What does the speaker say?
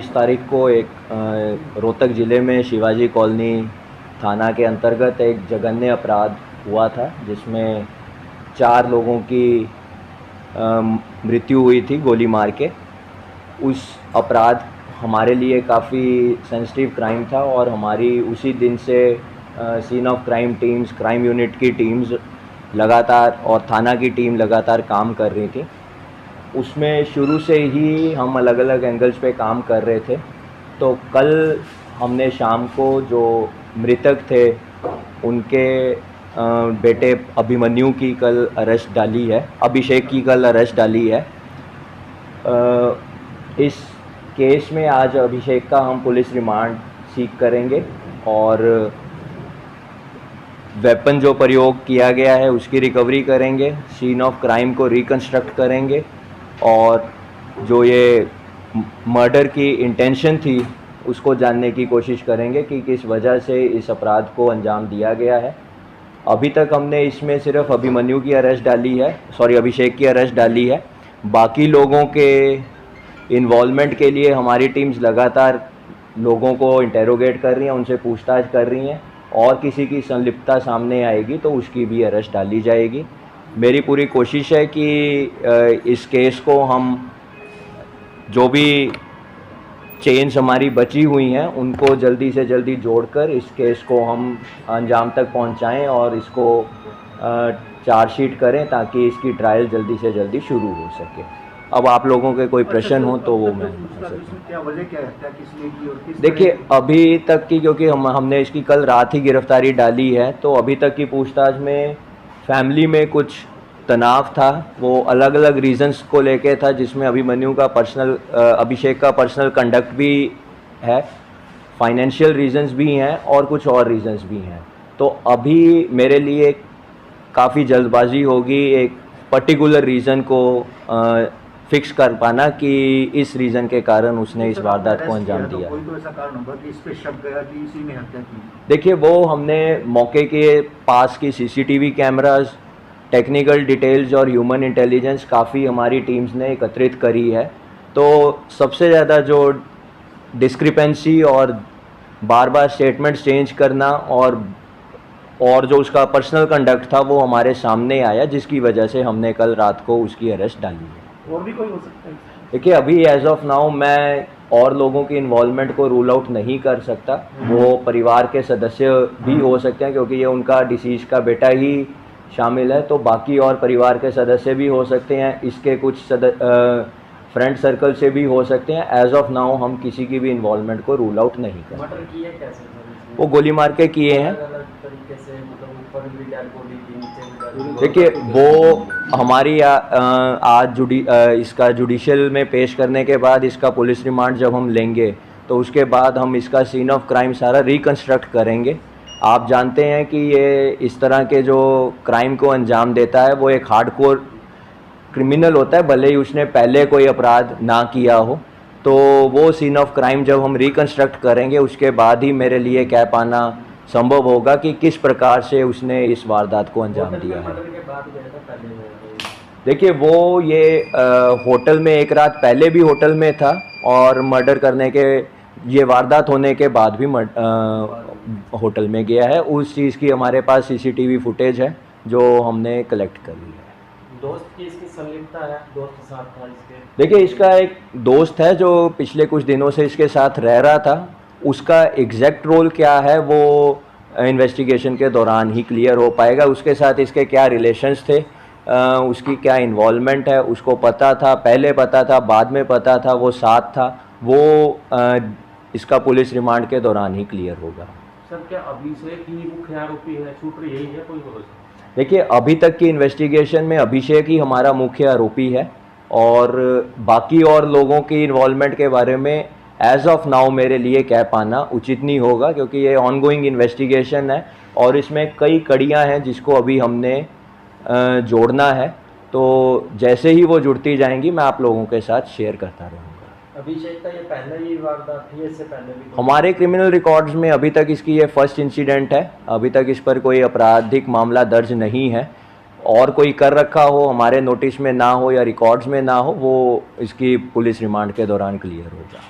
23 तारीख को एक रोहतक ज़िले में शिवाजी कॉलोनी थाना के अंतर्गत एक जघन्य अपराध हुआ था, जिसमें 4 लोगों की मृत्यु हुई थी गोली मार के। उस अपराध हमारे लिए काफ़ी सेंसिटिव क्राइम था और हमारी उसी दिन से scene of crime teams, crime unit की टीम्स लगातार और थाना की टीम लगातार काम कर रही थी। उसमें शुरू से ही हम अलग अलग एंगल्स पे काम कर रहे थे। तो कल हमने शाम को जो मृतक थे उनके बेटे अभिमन्यु की कल अरेस्ट डाली है, अभिषेक की कल अरेस्ट डाली है। इस केस में आज अभिषेक का हम पुलिस रिमांड सीख करेंगे और वेपन जो प्रयोग किया गया है उसकी रिकवरी करेंगे, सीन ऑफ क्राइम को रिकंस्ट्रक्ट करेंगे और जो ये मर्डर की इंटेंशन थी उसको जानने की कोशिश करेंगे कि किस वजह से इस अपराध को अंजाम दिया गया है। अभी तक हमने इसमें सिर्फ अभिमन्यु की अरेस्ट डाली है, अभिषेक की अरेस्ट डाली है। बाकी लोगों के इन्वॉल्वमेंट के लिए हमारी टीम्स लगातार लोगों को इंटेरोगेट कर रही हैं, उनसे पूछताछ कर रही हैं और किसी की संलिप्तता सामने आएगी तो उसकी भी अरेस्ट डाली जाएगी। मेरी पूरी कोशिश है कि इस केस को हम जो भी चेन्स हमारी बची हुई हैं उनको जल्दी से जल्दी जोड़कर इस केस को हम अंजाम तक पहुंचाएं और इसको चार्जशीट करें ताकि इसकी ट्रायल जल्दी से जल्दी शुरू हो सके। अब आप लोगों के कोई प्रश्न हो तो वो मैं देखिए अभी तक की, क्योंकि हमने इसकी कल रात ही गिरफ्तारी डाली है, तो अभी तक की पूछताछ में फैमिली में कुछ तनाव था, वो अलग अलग रीजंस को लेके था, जिसमें अभिमन्यु का अभिषेक का पर्सनल कंडक्ट भी है, फाइनेंशियल रीजंस भी हैं और कुछ और रीजंस भी हैं। तो अभी मेरे लिए काफ़ी जल्दबाजी होगी एक पर्टिकुलर रीज़न को फिक्स कर पाना कि इस रीज़न के कारण उसने इस वारदात को अंजाम दिया। कोई तो ऐसा कारण होगा कि इस पे शक गया कि इसी ने हत्या की। देखिए वो हमने मौके के पास की सीसीटीवी कैमरास, टेक्निकल डिटेल्स और ह्यूमन इंटेलिजेंस काफ़ी हमारी टीम्स ने एकत्रित करी है। तो सबसे ज़्यादा जो डिस्क्रिपेंसी और बार बार स्टेटमेंट्स चेंज करना और जो उसका पर्सनल कंडक्ट था वो हमारे सामने आया, जिसकी वजह से हमने कल रात को उसकी अरेस्ट डाली है। और भी कोई हो सकता है? देखिए अभी एज ऑफ नाउ मैं और लोगों की इन्वॉल्वमेंट को रूल आउट नहीं कर सकता। वो परिवार के सदस्य भी हो सकते हैं क्योंकि ये उनका डिसीज का बेटा ही शामिल है, तो बाकी और परिवार के सदस्य भी हो सकते हैं, इसके कुछ फ्रेंड सर्कल से भी हो सकते हैं। एज ऑफ नाउ हम किसी की भी इन्वॉल्वमेंट को रूल आउट नहीं कर सकते। मर्डर किए कैसे? वो गोली मार के किए हैं। तरीके से मतलब ऊपर भी डेड बॉडी की, नीचे भी। देखिए वो हमारी आज इसका जुडिशियल में पेश करने के बाद इसका पुलिस रिमांड जब हम लेंगे तो उसके बाद हम इसका सीन ऑफ क्राइम सारा रिकंस्ट्रक्ट करेंगे। आप जानते हैं कि ये इस तरह के जो क्राइम को अंजाम देता है वो एक हार्डकोर क्रिमिनल होता है, भले ही उसने पहले कोई अपराध ना किया हो। तो वो सीन ऑफ क्राइम जब हम रिकंस्ट्रक्ट करेंगे उसके बाद ही मेरे लिए कह पाना संभव होगा कि किस प्रकार से उसने इस वारदात को अंजाम दिया है। देखिए वो ये होटल में एक रात पहले भी होटल में था और मर्डर करने के, ये वारदात होने के बाद भी होटल में गया है। उस चीज़ की हमारे पास सीसीटीवी फुटेज है जो हमने कलेक्ट कर ली है। दोस्त की इसकी संलिप्तता है, दोस्त के साथ था इसके? देखिए इसका एक दोस्त है जो पिछले कुछ दिनों से इसके साथ रह रहा था, उसका एग्जैक्ट रोल क्या है वो इन्वेस्टिगेशन के दौरान ही क्लियर हो पाएगा। उसके साथ इसके क्या रिलेशंस थे, उसकी क्या इन्वॉल्वमेंट है, उसको पता था, पहले पता था, बाद में पता था, वो साथ था, वो इसका पुलिस रिमांड के दौरान ही क्लियर होगा। सर क्या अभिषेक ही मुख्य आरोपी है, शूटर यही है कोई भरोसा? देखिए अभी तक की इन्वेस्टिगेशन में अभिषेक ही हमारा मुख्य आरोपी है और बाकी और लोगों की इन्वॉल्वमेंट के बारे में एज ऑफ नाउ मेरे लिए कह पाना उचित नहीं होगा, क्योंकि ये ऑनगोइंग इन्वेस्टिगेशन है और इसमें कई कड़ियां हैं जिसको अभी हमने जोड़ना है। तो जैसे ही वो जुड़ती जाएंगी मैं आप लोगों के साथ शेयर करता रहूँगा। अभिषेक का ये पहले ही वारदात थी, इससे पहले भी हमारे क्रिमिनल रिकॉर्ड्स में अभी तक इसकी ये फर्स्ट इंसिडेंट है। अभी तक इस पर कोई आपराधिक मामला दर्ज नहीं है और कोई कर रखा हो, हमारे नोटिस में ना हो या रिकॉर्ड्स में ना हो, वो इसकी पुलिस रिमांड के दौरान क्लियर होगा।